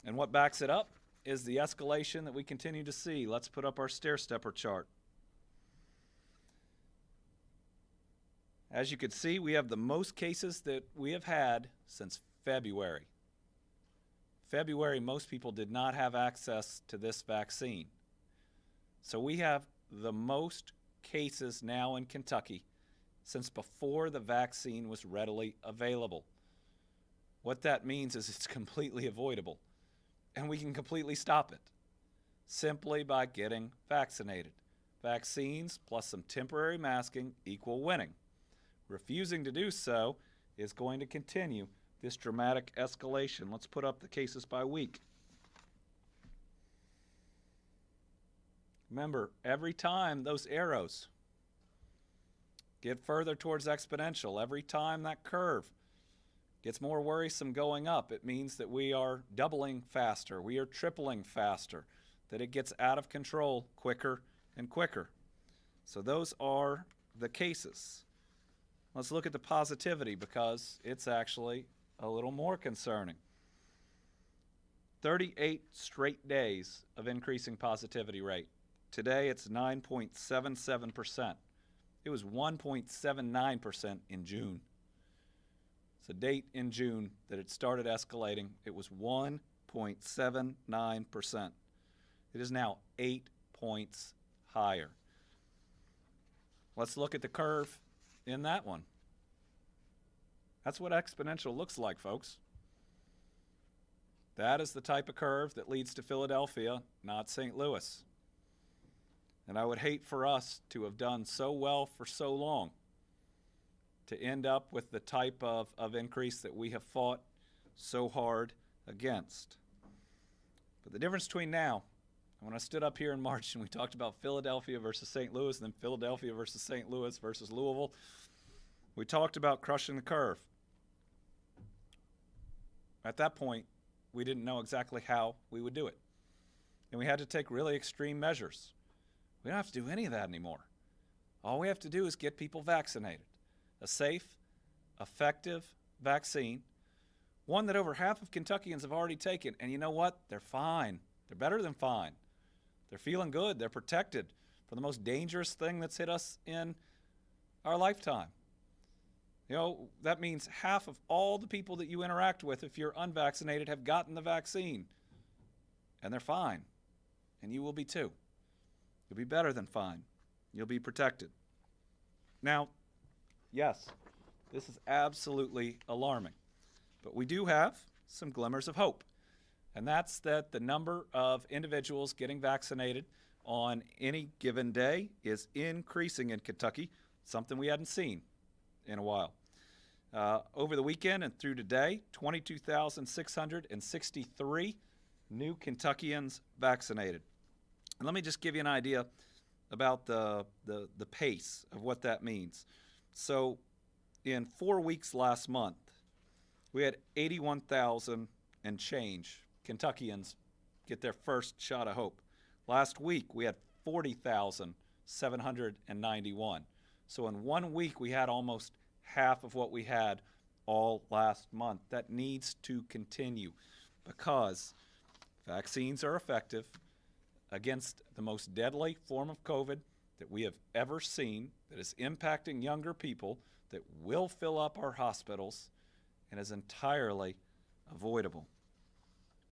And what backs it up is the escalation that we continue to see. Let's put up our stair-stepper chart. As you can see, we have the most cases that we have had since February. February, most people did not have access to this vaccine. So we have the most cases now in Kentucky since before the vaccine was readily available. What that means is it's completely avoidable, and we can completely stop it simply by getting vaccinated. Vaccines plus some temporary masking equal winning. Refusing to do so is going to continue this dramatic escalation. Let's put up the cases by week. Remember, every time those arrows get further towards exponential, every time that curve gets more worrisome going up, it means that we are doubling faster, we are tripling faster, that it gets out of control quicker and quicker. So those are the cases. Let's look at the positivity because it's actually a little more concerning. 38 straight days of increasing positivity rate. Today it's 9.77%. It was 1.79% in June. It's a date in June that it started escalating. It was 1.79%. It is now 8 points higher. Let's look at the curve in that one. That's what exponential looks like, folks. That is the type of curve that leads to Philadelphia, not St. Louis. And I would hate for us to have done so well for so long to end up with the type of increase that we have fought so hard against. But the difference between now and when I stood up here in March and we talked about Philadelphia versus St. Louis and then Philadelphia versus St. Louis versus Louisville, we talked about crushing the curve. At that point, we didn't know exactly how we would do it. And we had to take really extreme measures. We don't have to do any of that anymore. All we have to do is get people vaccinated. A safe, effective vaccine, one that over half of Kentuckians have already taken. And you know what? They're fine. They're better than fine. They're feeling good. They're protected from the most dangerous thing that's hit us in our lifetime. You know, that means half of all the people that you interact with, if you're unvaccinated, have gotten the vaccine. And they're fine. And you will be too. You'll be better than fine. You'll be protected. Now, yes, this is absolutely alarming. But we do have some glimmers of hope. And that's that the number of individuals getting vaccinated on any given day is increasing in Kentucky, something we hadn't seen in a while. Over the weekend and through today, 22,663 new Kentuckians vaccinated. And let me just give you an idea about the pace of what that means. So in 4 weeks last month, we had 81,000 and change Kentuckians get their first shot of hope. Last week, we had 40,791. So in 1 week, we had almost half of what we had all last month. That needs to continue because vaccines are effective against the most deadly form of COVID that we have ever seen, that is impacting younger people, that will fill up our hospitals, and is entirely avoidable.